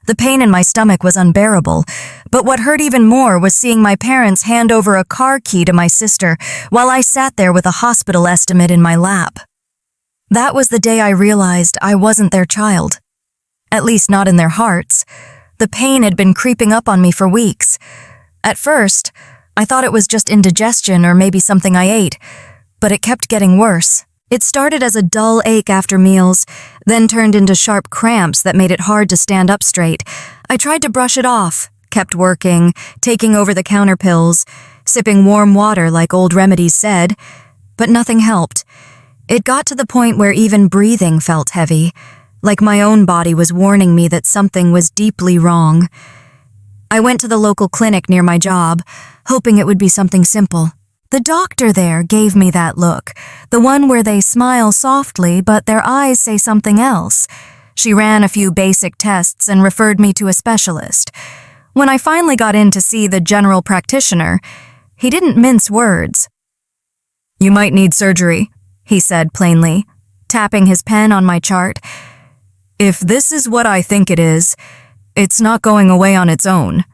The pain in my stomach was unbearable, but what hurt even more was seeing my parents hand over a car key to my sister while I sat there with a hospital estimate in my lap. That was the day I realized I wasn't their child. At least not in their hearts. The pain had been creeping up on me for weeks. At first, I thought it was just indigestion or maybe something I ate, but it kept getting worse. It started as a dull ache after meals, then turned into sharp cramps that made it hard to stand up straight. I tried to brush it off, kept working, taking over-the-counter pills, sipping warm water like old remedies said, but nothing helped. It got to the point where even breathing felt heavy, like my own body was warning me that something was deeply wrong. I went to the local clinic near my job, hoping it would be something simple. The doctor there gave me that look, the one where they smile softly but their eyes say something else. She ran a few basic tests and referred me to a specialist. When I finally got in to see the general practitioner, he didn't mince words. "You might need surgery," he said plainly, tapping his pen on my chart. "If this is what I think it is, it's not going away on its own."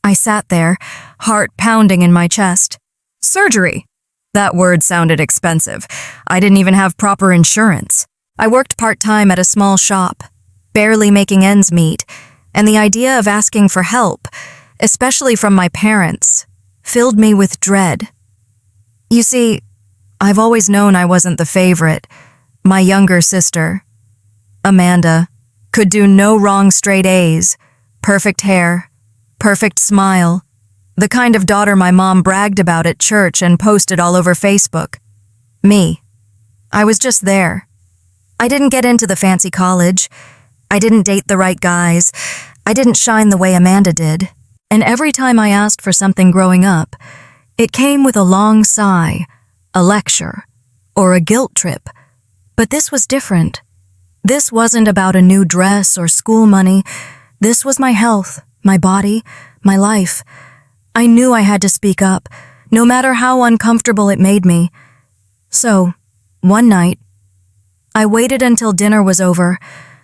I sat there, heart pounding in my chest. Surgery? That word sounded expensive. I didn't even have proper insurance. I worked part-time at a small shop, barely making ends meet, and the idea of asking for help, especially from my parents, filled me with dread. You see, I've always known I wasn't the favorite. My younger sister, Amanda, could do no wrong straight A's, perfect hair, perfect smile, the kind of daughter my mom bragged about at church and posted all over Facebook. Me. I was just there. I didn't get into the fancy college. I didn't date the right guys. I didn't shine the way Amanda did. And every time I asked for something growing up, it came with a long sigh, a lecture, or a guilt trip. But this was different. This wasn't about a new dress or school money. This was my health, my body, my life. I knew I had to speak up, no matter how uncomfortable it made me. So, one night, I waited until dinner was over,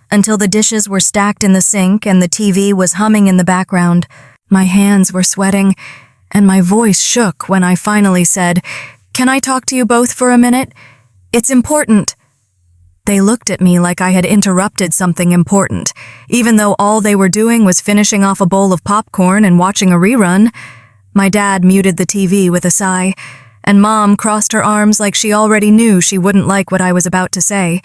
until the dishes were stacked in the sink and the TV was humming in the background. My hands were sweating, and my voice shook when I finally said, "Can I talk to you both for a minute? It's important." They looked at me like I had interrupted something important, even though all they were doing was finishing off a bowl of popcorn and watching a rerun. My dad muted the TV with a sigh, and Mom crossed her arms like she already knew she wouldn't like what I was about to say.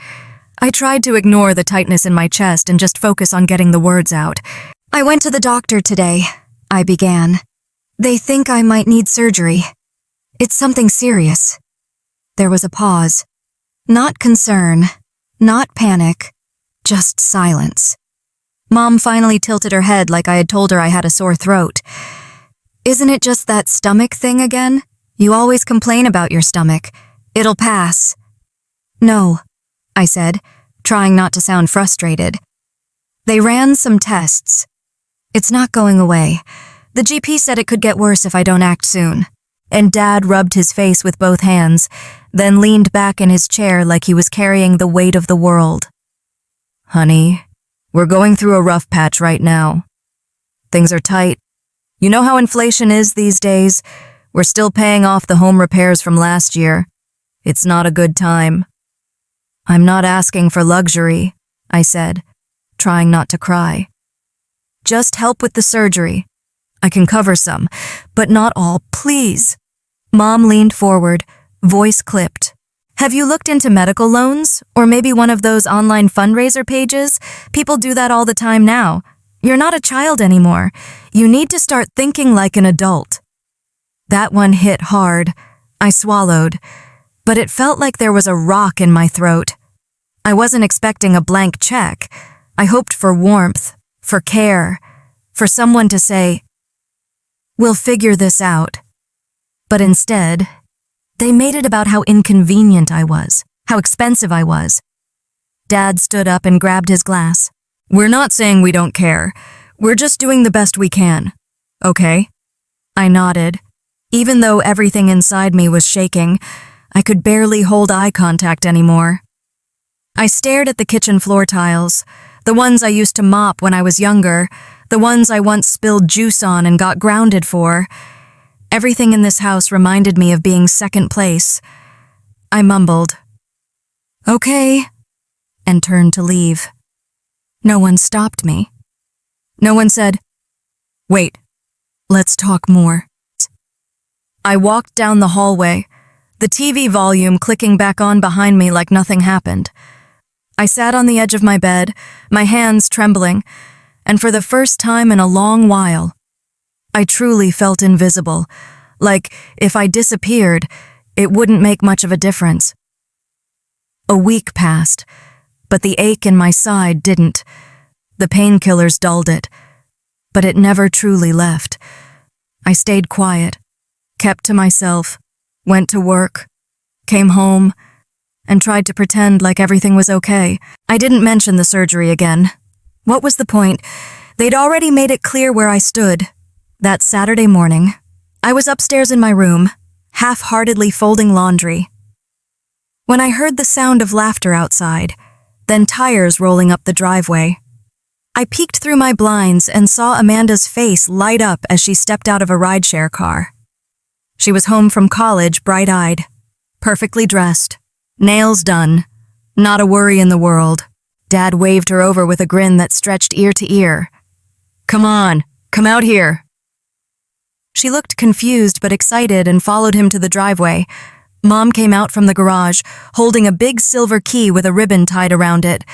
I tried to ignore the tightness in my chest and just focus on getting the words out. "I went to the doctor today," I began. "They think I might need surgery. It's something serious." There was a pause. Not concern, not panic, just silence. Mom finally tilted her head like I had told her I had a sore throat. "Isn't it just that stomach thing again? You always complain about your stomach. It'll pass." "No," I said, trying not to sound frustrated. "They ran some tests. It's not going away. The GP said it could get worse if I don't act soon." And Dad rubbed his face with both hands, then leaned back in his chair like he was carrying the weight of the world. "Honey, we're going through a rough patch right now. Things are tight. You know how inflation is these days? We're still paying off the home repairs from last year. It's not a good time." "I'm not asking for luxury," I said, trying not to cry. "Just help with the surgery. I can cover some, but not all, please." Mom leaned forward, voice clipped. "Have you looked into medical loans? Or maybe one of those online fundraiser pages? People do that all the time now. You're not a child anymore. You need to start thinking like an adult." That one hit hard. I swallowed, but it felt like there was a rock in my throat. I wasn't expecting a blank check. I hoped for warmth, for care, for someone to say, "We'll figure this out." But instead, they made it about how inconvenient I was, how expensive I was. Dad stood up and grabbed his glass. "We're not saying we don't care. We're just doing the best we can. Okay?" I nodded. Even though everything inside me was shaking, I could barely hold eye contact anymore. I stared at the kitchen floor tiles, The ones I used to mop when I was younger, the ones I once spilled juice on and got grounded for. Everything in this house reminded me of being second place. I mumbled, "Okay," and turned to leave. No one stopped me. No one said, "Wait, let's talk more." I walked down the hallway, the TV volume clicking back on behind me like nothing happened. I sat on the edge of my bed, my hands trembling, and for the first time in a long while, I truly felt invisible, like if I disappeared, it wouldn't make much of a difference. A week passed, but the ache in my side didn't. The painkillers dulled it, but it never truly left. I stayed quiet, kept to myself, went to work, came home, and tried to pretend like everything was okay. I didn't mention the surgery again. What was the point? They'd already made it clear where I stood. That Saturday morning, I was upstairs in my room, half-heartedly folding laundry, when I heard the sound of laughter outside, then tires rolling up the driveway. I peeked through my blinds and saw Amanda's face light up as she stepped out of a rideshare car. She was home from college, bright-eyed, perfectly dressed, nails done, not a worry in the world. Dad waved her over with a grin that stretched ear to ear. "Come on, come out here." She looked confused but excited and followed him to the driveway. Mom came out from the garage, holding a big silver key with a ribbon tied around it.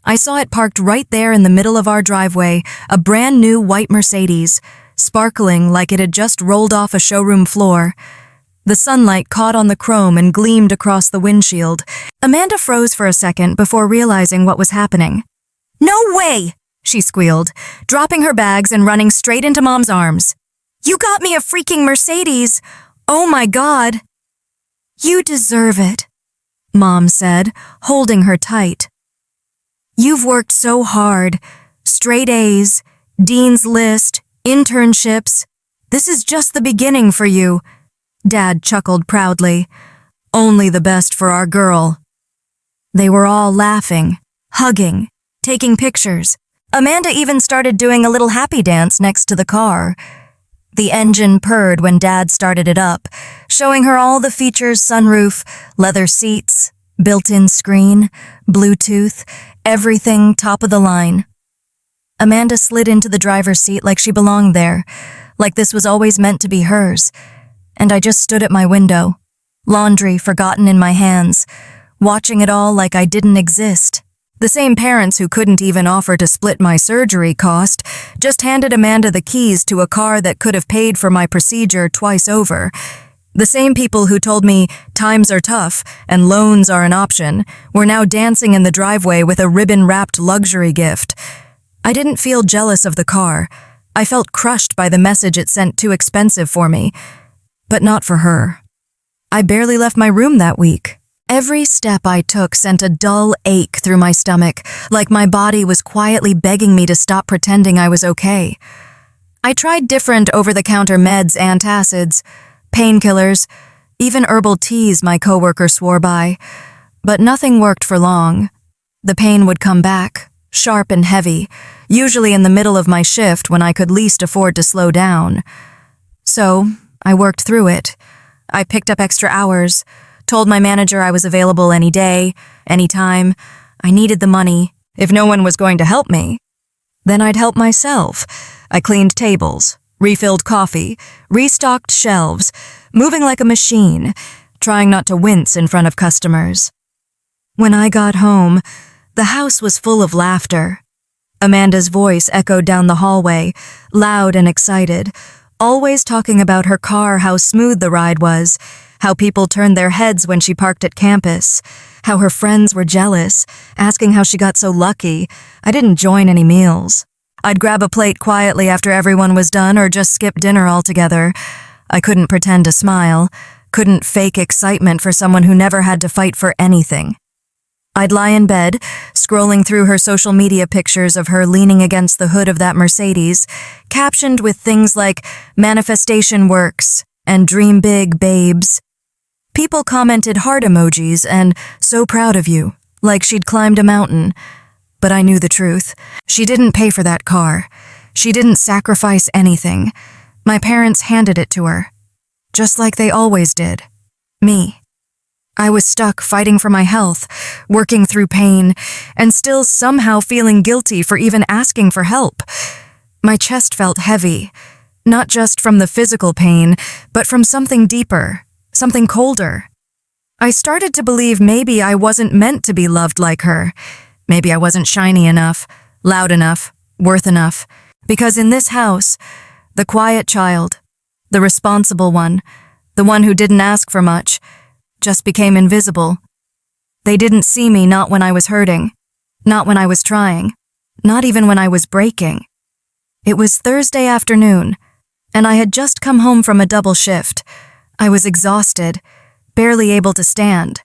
I saw it parked right there in the middle of our driveway, a brand new white Mercedes, sparkling like it had just rolled off a showroom floor. The sunlight caught on the chrome and gleamed across the windshield. Amanda froze for a second before realizing what was happening. "No way!" she squealed, dropping her bags and running straight into Mom's arms. "You got me a freaking Mercedes! Oh my God!" "You deserve it," Mom said, holding her tight. "You've worked so hard. Straight A's, Dean's List, internships. This is just the beginning for you." Dad chuckled proudly. "Only the best for our girl." They were all laughing, hugging, taking pictures. Amanda even started doing a little happy dance next to the car. The engine purred when Dad started it up, showing her all the features: sunroof, leather seats, built-in screen, Bluetooth, everything top of the line. Amanda slid into the driver's seat like she belonged there, like this was always meant to be hers, and I just stood at my window, laundry forgotten in my hands, watching it all like I didn't exist. The same parents who couldn't even offer to split my surgery cost just handed Amanda the keys to a car that could have paid for my procedure twice over. The same people who told me times are tough and loans are an option were now dancing in the driveway with a ribbon-wrapped luxury gift. I didn't feel jealous of the car. I felt crushed by the message it sent too expensive for me, but not for her. I barely left my room that week. Every step I took sent a dull ache through my stomach, like my body was quietly begging me to stop pretending I was okay. I tried different over-the-counter meds, antacids, painkillers, even herbal teas my coworker swore by, but nothing worked for long. The pain would come back, sharp and heavy, usually in the middle of my shift when I could least afford to slow down. So, I worked through it. I picked up extra hours, told my manager I was available any day, anytime. I needed the money, if no one was going to help me. Then I'd help myself. I cleaned tables, refilled coffee, restocked shelves, moving like a machine, trying not to wince in front of customers. When I got home, the house was full of laughter. Amanda's voice echoed down the hallway, loud and excited, always talking about her car, how smooth the ride was, how people turned their heads when she parked at campus, how her friends were jealous, asking how she got so lucky. I didn't join any meals. I'd grab a plate quietly after everyone was done or just skip dinner altogether. I couldn't pretend to smile, couldn't fake excitement for someone who never had to fight for anything. I'd lie in bed, scrolling through her social media pictures of her leaning against the hood of that Mercedes, captioned with things like "Manifestation works" and "Dream big, babes." People commented heart emojis and "so proud of you," like she'd climbed a mountain. But I knew the truth. She didn't pay for that car. She didn't sacrifice anything. My parents handed it to her. Just like they always did. Me. I was stuck fighting for my health, working through pain, and still somehow feeling guilty for even asking for help. My chest felt heavy, not just from the physical pain, but from something deeper, something colder. I started to believe maybe I wasn't meant to be loved like her. Maybe I wasn't shiny enough, loud enough, worth enough. Because in this house, the quiet child, the responsible one, the one who didn't ask for much, just became invisible. They didn't see me, not when I was hurting, not when I was trying, not even when I was breaking. It was Thursday afternoon, and I had just come home from a double shift. I was exhausted, barely able to stand.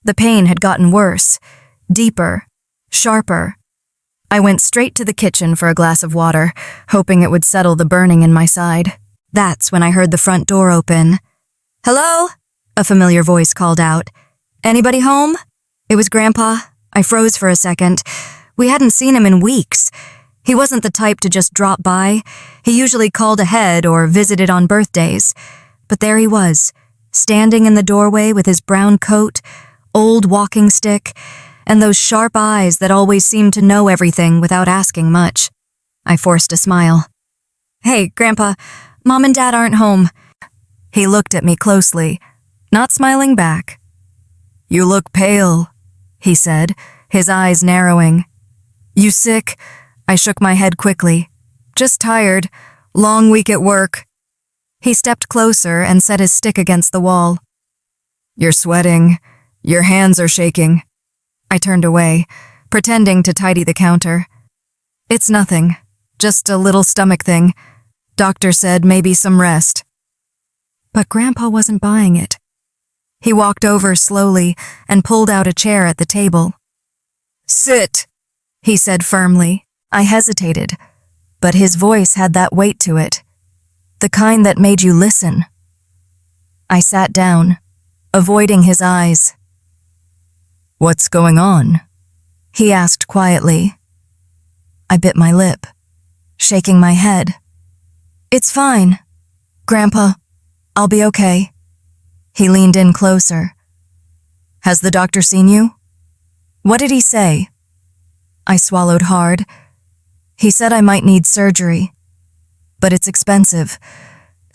The pain had gotten worse, deeper, sharper. I went straight to the kitchen for a glass of water, hoping it would settle the burning in my side. That's when I heard the front door open. "Hello?" A familiar voice called out. "Anybody home?" It was Grandpa. I froze for a second. We hadn't seen him in weeks. He wasn't the type to just drop by. He usually called ahead or visited on birthdays. But there he was, standing in the doorway with his brown coat, old walking stick, and those sharp eyes that always seemed to know everything without asking much. I forced a smile. "Hey, Grandpa, Mom and Dad aren't home." He looked at me closely, not smiling back. "You look pale," he said, his eyes narrowing. "You sick?" I shook my head quickly. "Just tired. Long week at work." He stepped closer and set his stick against the wall. "You're sweating. Your hands are shaking." I turned away, pretending to tidy the counter. "It's nothing. Just a little stomach thing. Doctor said maybe some rest." But Grandpa wasn't buying it. He walked over slowly and pulled out a chair at the table. "Sit," he said firmly. I hesitated, but his voice had that weight to it, the kind that made you listen. I sat down, avoiding his eyes. "What's going on?" he asked quietly. I bit my lip, shaking my head. "It's fine, Grandpa. I'll be okay." He leaned in closer. "Has the doctor seen you? What did he say?" I swallowed hard. "He said I might need surgery, but it's expensive,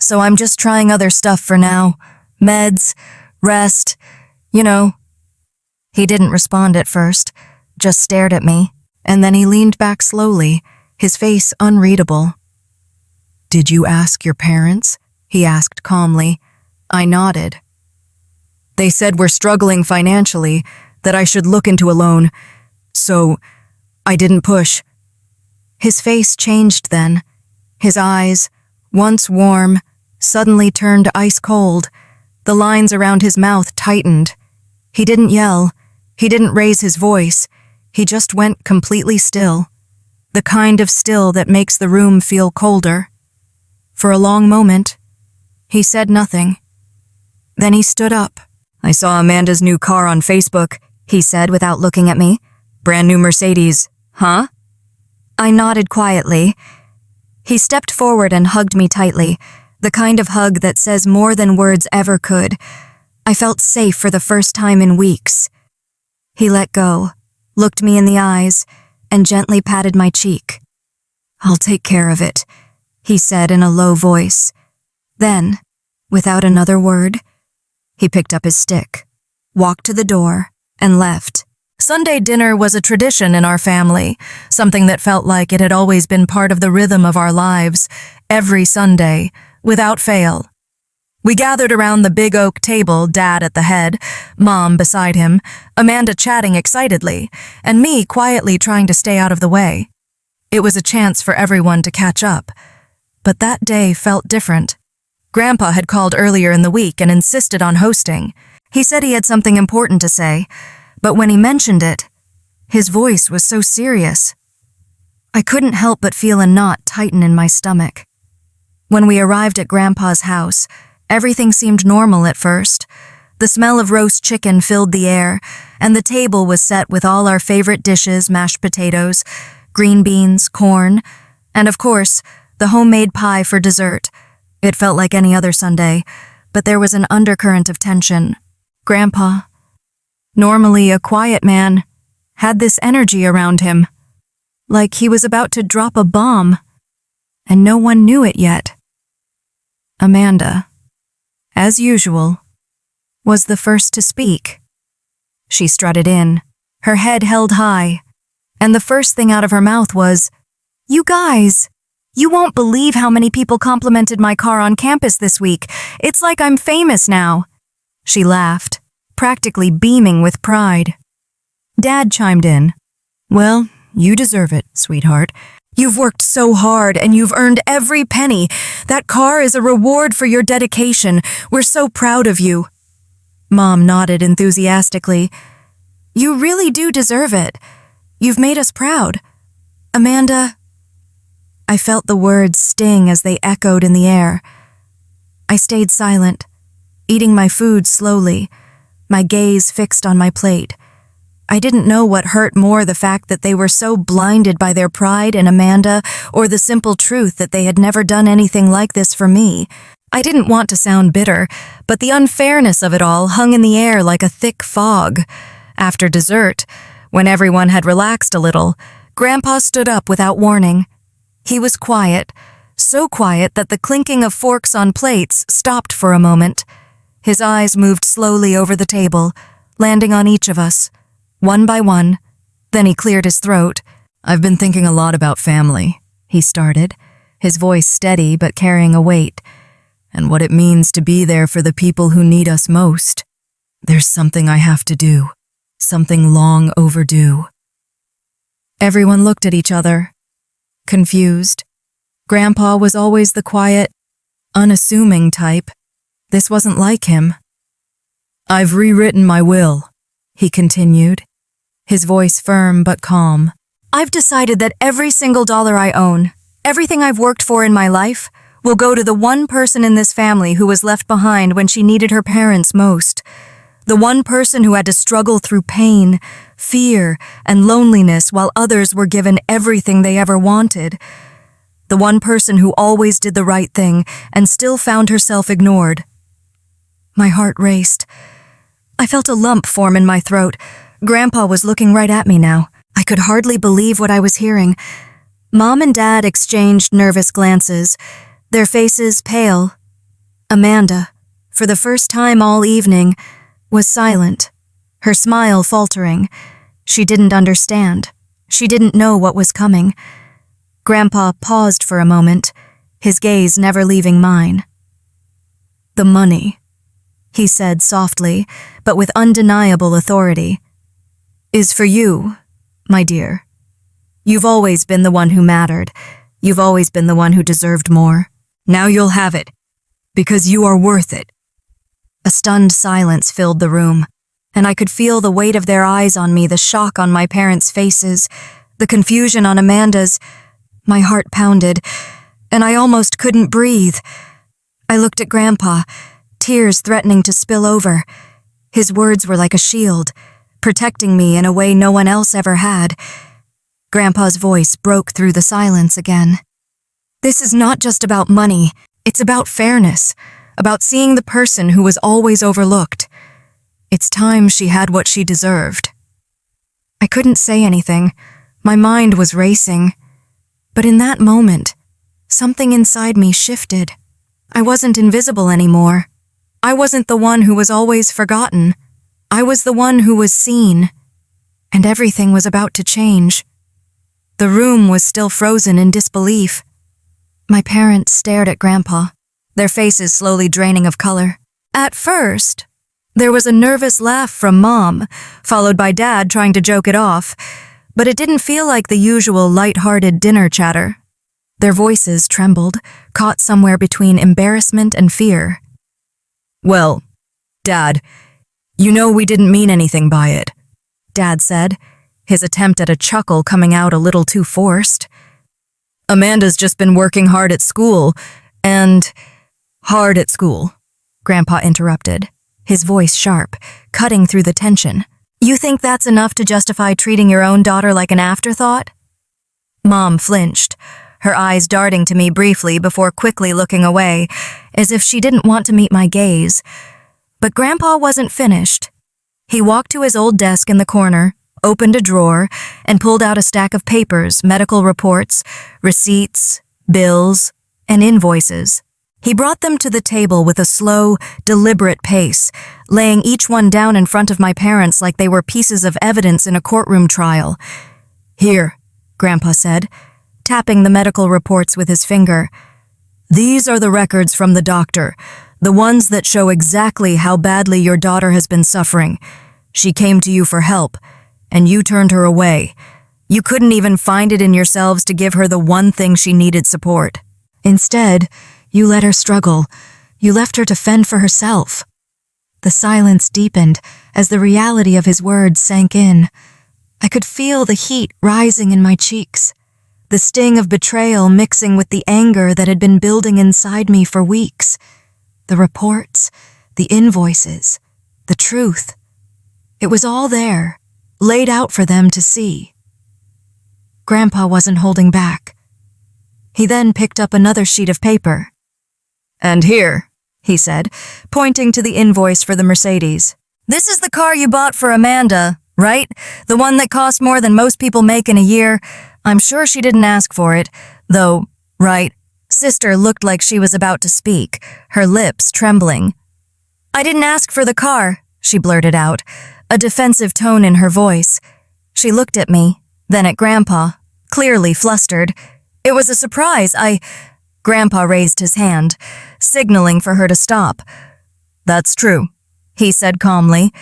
so I'm just trying other stuff for now. Meds, rest, you know." He didn't respond at first, just stared at me, and then he leaned back slowly, his face unreadable. "Did you ask your parents?" he asked calmly. I nodded. "They said we're struggling financially, that I should look into a loan, so I didn't push." His face changed then. His eyes, once warm, suddenly turned ice cold. The lines around his mouth tightened. He didn't yell. He didn't raise his voice. He just went completely still. The kind of still that makes the room feel colder. For a long moment, he said nothing. Then he stood up. "I saw Amanda's new car on Facebook," he said without looking at me. "Brand new Mercedes, huh?" I nodded quietly. He stepped forward and hugged me tightly, the kind of hug that says more than words ever could. I felt safe for the first time in weeks. He let go, looked me in the eyes, and gently patted my cheek. "I'll take care of it," he said in a low voice. Then, without another word, he picked up his stick, walked to the door, and left. Sunday dinner was a tradition in our family, something that felt like it had always been part of the rhythm of our lives, every Sunday, without fail. We gathered around the big oak table, Dad at the head, Mom beside him, Amanda chatting excitedly, and me quietly trying to stay out of the way. It was a chance for everyone to catch up. But that day felt different. Grandpa had called earlier in the week and insisted on hosting. He said he had something important to say, but when he mentioned it, his voice was so serious. I couldn't help but feel a knot tighten in my stomach. When we arrived at Grandpa's house, everything seemed normal at first. The smell of roast chicken filled the air, and the table was set with all our favorite dishes, mashed potatoes, green beans, corn, and of course, the homemade pie for dessert. It felt like any other Sunday, but there was an undercurrent of tension. Grandpa, normally a quiet man, had this energy around him, like he was about to drop a bomb, and no one knew it yet. Amanda, as usual, was the first to speak. She strutted in, her head held high, and the first thing out of her mouth was, "You guys, you won't believe how many people complimented my car on campus this week. It's like I'm famous now." She laughed, practically beaming with pride. Dad chimed in. "Well, you deserve it, sweetheart. You've worked so hard and you've earned every penny. That car is a reward for your dedication. We're so proud of you." Mom nodded enthusiastically. "You really do deserve it. You've made us proud. Amanda." I felt the words sting as they echoed in the air. I stayed silent, eating my food slowly, my gaze fixed on my plate. I didn't know what hurt more, the fact that they were so blinded by their pride in Amanda, or the simple truth that they had never done anything like this for me. I didn't want to sound bitter, but the unfairness of it all hung in the air like a thick fog. After dessert, when everyone had relaxed a little, Grandpa stood up without warning. He was quiet, so quiet that the clinking of forks on plates stopped for a moment. His eyes moved slowly over the table, landing on each of us, one by one. Then he cleared his throat. "I've been thinking a lot about family," he started, his voice steady but carrying a weight, "and what it means to be there for the people who need us most. There's something I have to do, something long overdue." Everyone looked at each other, confused. Grandpa was always the quiet, unassuming type. This wasn't like him. "I've rewritten my will," he continued, his voice firm but calm. "I've decided that every single dollar I own, everything I've worked for in my life, will go to the one person in this family who was left behind when she needed her parents most. The one person who had to struggle through pain, fear, and loneliness while others were given everything they ever wanted. The one person who always did the right thing and still found herself ignored." My heart raced. I felt a lump form in my throat. Grandpa was looking right at me now. I could hardly believe what I was hearing. Mom and Dad exchanged nervous glances, their faces pale. Amanda, for the first time all evening, was silent, her smile faltering. She didn't understand. She didn't know what was coming. Grandpa paused for a moment, his gaze never leaving mine. "The money," he said softly, but with undeniable authority, "is for you, my dear. You've always been the one who mattered. You've always been the one who deserved more. Now you'll have it, because you are worth it." A stunned silence filled the room, and I could feel the weight of their eyes on me, the shock on my parents' faces, the confusion on Amanda's. My heart pounded, and I almost couldn't breathe. I looked at Grandpa, tears threatening to spill over. His words were like a shield, protecting me in a way no one else ever had. Grandpa's voice broke through the silence again. "This is not just about money. It's about fairness, about seeing the person who was always overlooked. It's time she had what she deserved." I couldn't say anything. My mind was racing. But in that moment, something inside me shifted. I wasn't invisible anymore. I wasn't the one who was always forgotten. I was the one who was seen. And everything was about to change. The room was still frozen in disbelief. My parents stared at Grandpa, their faces slowly draining of color. At first, there was a nervous laugh from Mom, followed by Dad trying to joke it off, but it didn't feel like the usual light-hearted dinner chatter. Their voices trembled, caught somewhere between embarrassment and fear. "Well, Dad, you know we didn't mean anything by it," Dad said, his attempt at a chuckle coming out a little too forced. "Amanda's just been working hard at school, Grandpa interrupted, his voice sharp, cutting through the tension. "You think that's enough to justify treating your own daughter like an afterthought?" Mom flinched, her eyes darting to me briefly before quickly looking away, as if she didn't want to meet my gaze. But Grandpa wasn't finished. He walked to his old desk in the corner, opened a drawer, and pulled out a stack of papers, medical reports, receipts, bills, and invoices. He brought them to the table with a slow, deliberate pace, laying each one down in front of my parents like they were pieces of evidence in a courtroom trial. "Here," Grandpa said, tapping the medical reports with his finger. "These are the records from the doctor, the ones that show exactly how badly your daughter has been suffering. She came to you for help, and you turned her away. You couldn't even find it in yourselves to give her the one thing she needed support. Instead, you let her struggle. You left her to fend for herself." The silence deepened as the reality of his words sank in. I could feel the heat rising in my cheeks, the sting of betrayal mixing with the anger that had been building inside me for weeks. The reports, the invoices, the truth. It was all there, laid out for them to see. Grandpa wasn't holding back. He then picked up another sheet of paper. "And here," he said, pointing to the invoice for the Mercedes. "This is the car you bought for Amanda, right? The one that cost more than most people make in a year. I'm sure she didn't ask for it, though, right?" Sister looked like she was about to speak, her lips trembling. "I didn't ask for the car," she blurted out, a defensive tone in her voice. She looked at me, then at Grandpa, clearly flustered. It was a surprise. Grandpa raised his hand, signaling for her to stop. "That's true," he said calmly.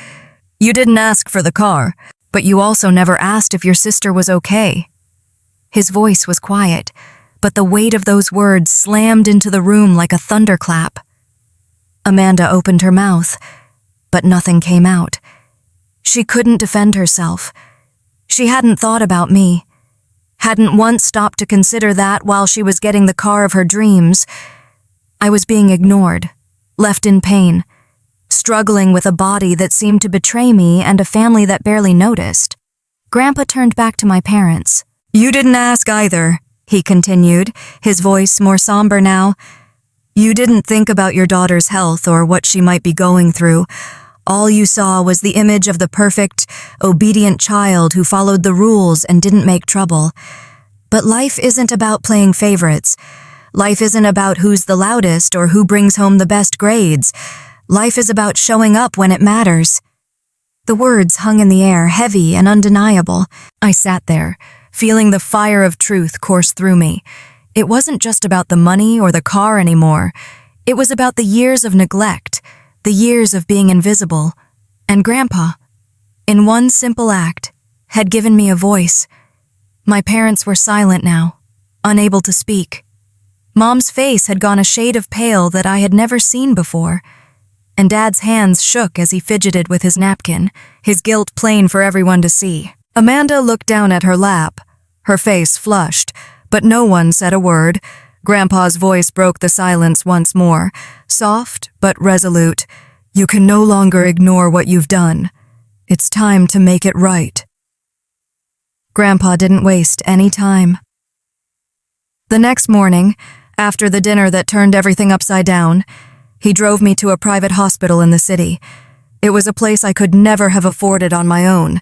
"You didn't ask for the car, but you also never asked if your sister was okay." His voice was quiet, but the weight of those words slammed into the room like a thunderclap. Amanda opened her mouth, but nothing came out. She couldn't defend herself. She hadn't thought about me, hadn't once stopped to consider that while she was getting the car of her dreams. I was being ignored, left in pain, struggling with a body that seemed to betray me and a family that barely noticed. Grandpa turned back to my parents. "You didn't ask either," he continued, his voice more somber now. "You didn't think about your daughter's health or what she might be going through. All you saw was the image of the perfect, obedient child who followed the rules and didn't make trouble. But life isn't about playing favorites. Life isn't about who's the loudest or who brings home the best grades. Life is about showing up when it matters." The words hung in the air, heavy and undeniable. I sat there, feeling the fire of truth course through me. It wasn't just about the money or the car anymore. It was about the years of neglect, the years of being invisible. And Grandpa, in one simple act, had given me a voice. My parents were silent now, unable to speak. Mom's face had gone a shade of pale that I had never seen before, and Dad's hands shook as he fidgeted with his napkin, his guilt plain for everyone to see. Amanda looked down at her lap, her face flushed, but no one said a word. Grandpa's voice broke the silence once more, soft but resolute. "You can no longer ignore what you've done. It's time to make it right." Grandpa didn't waste any time. The next morning, after the dinner that turned everything upside down, he drove me to a private hospital in the city. It was a place I could never have afforded on my own,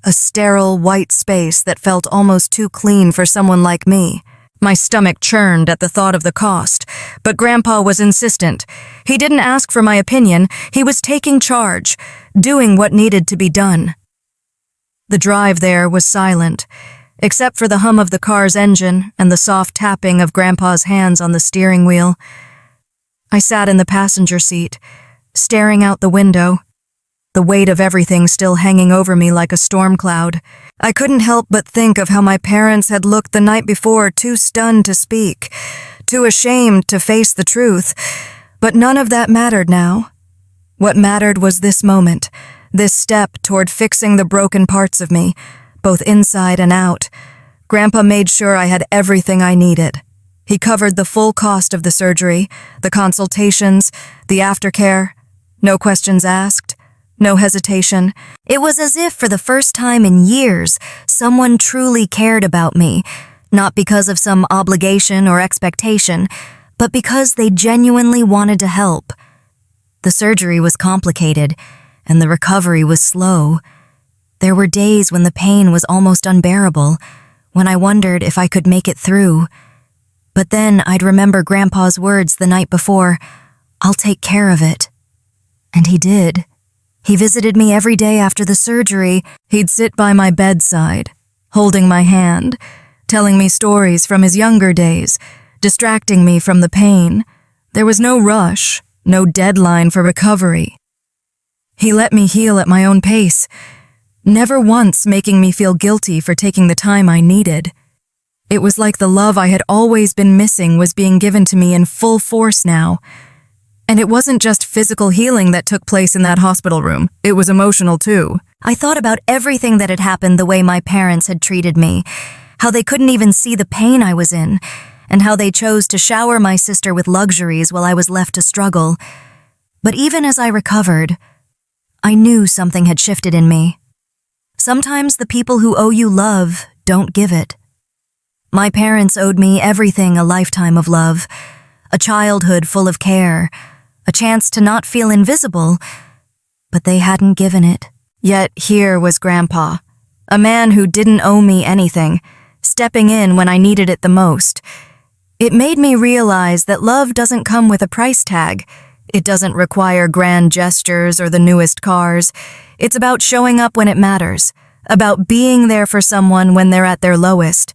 a sterile, white space that felt almost too clean for someone like me. My stomach churned at the thought of the cost, but Grandpa was insistent. He didn't ask for my opinion, he was taking charge, doing what needed to be done. The drive there was silent, except for the hum of the car's engine and the soft tapping of Grandpa's hands on the steering wheel. I sat in the passenger seat, staring out the window, the weight of everything still hanging over me like a storm cloud. I couldn't help but think of how my parents had looked the night before, too stunned to speak, too ashamed to face the truth. But none of that mattered now. What mattered was this moment, this step toward fixing the broken parts of me, both inside and out. Grandpa made sure I had everything I needed. He covered the full cost of the surgery, the consultations, the aftercare. No questions asked, no hesitation. It was as if for the first time in years, someone truly cared about me, not because of some obligation or expectation, but because they genuinely wanted to help. The surgery was complicated, and the recovery was slow. There were days when the pain was almost unbearable, when I wondered if I could make it through. But then I'd remember Grandpa's words the night before, "I'll take care of it." And he did. He visited me every day after the surgery. He'd sit by my bedside, holding my hand, telling me stories from his younger days, distracting me from the pain. There was no rush, no deadline for recovery. He let me heal at my own pace, never once making me feel guilty for taking the time I needed. It was like the love I had always been missing was being given to me in full force now. And it wasn't just physical healing that took place in that hospital room. It was emotional too. I thought about everything that had happened the way my parents had treated me, how they couldn't even see the pain I was in, and how they chose to shower my sister with luxuries while I was left to struggle. But even as I recovered, I knew something had shifted in me. Sometimes the people who owe you love don't give it. My parents owed me everything: a lifetime of love, a childhood full of care, a chance to not feel invisible, but they hadn't given it. Yet here was Grandpa, a man who didn't owe me anything, stepping in when I needed it the most. It made me realize that love doesn't come with a price tag. It doesn't require grand gestures or the newest cars. It's about showing up when it matters, about being there for someone when they're at their lowest.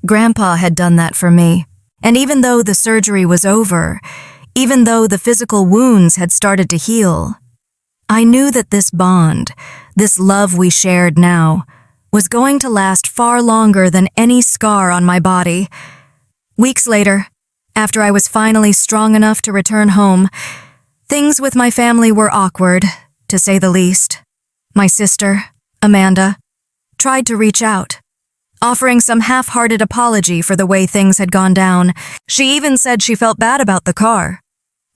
Grandpa had done that for me. And even though the surgery was over, even though the physical wounds had started to heal, I knew that this bond, this love we shared now, was going to last far longer than any scar on my body. Weeks later, after I was finally strong enough to return home, things with my family were awkward, to say the least. My sister, Amanda, tried to reach out, offering some half-hearted apology for the way things had gone down. She even said she felt bad about the car.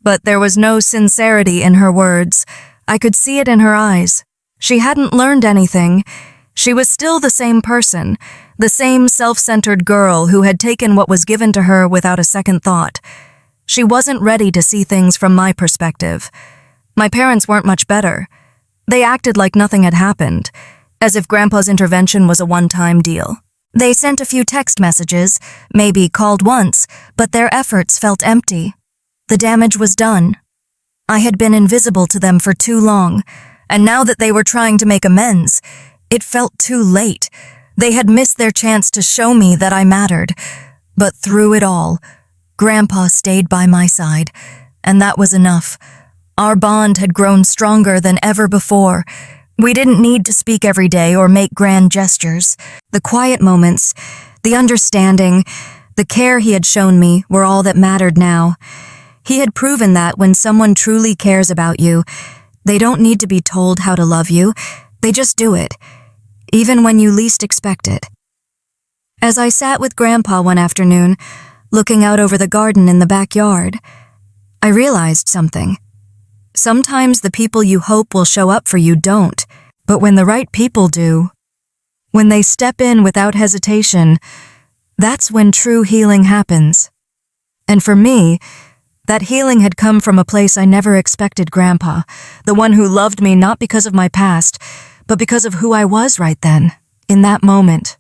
But there was no sincerity in her words. I could see it in her eyes. She hadn't learned anything. She was still the same person, the same self-centered girl who had taken what was given to her without a second thought. She wasn't ready to see things from my perspective. My parents weren't much better. They acted like nothing had happened, as if Grandpa's intervention was a one-time deal. They sent a few text messages, maybe called once, but their efforts felt empty. The damage was done. I had been invisible to them for too long, and now that they were trying to make amends, it felt too late. They had missed their chance to show me that I mattered. But through it all, Grandpa stayed by my side, and that was enough. Our bond had grown stronger than ever before. We didn't need to speak every day or make grand gestures. The quiet moments, the understanding, the care he had shown me were all that mattered now. He had proven that when someone truly cares about you, they don't need to be told how to love you. They just do it, even when you least expect it. As I sat with Grandpa one afternoon, looking out over the garden in the backyard, I realized something. Sometimes the people you hope will show up for you don't, but when the right people do, when they step in without hesitation, that's when true healing happens. And for me, that healing had come from a place I never expected. Grandpa, the one who loved me not because of my past, but because of who I was right then, in that moment.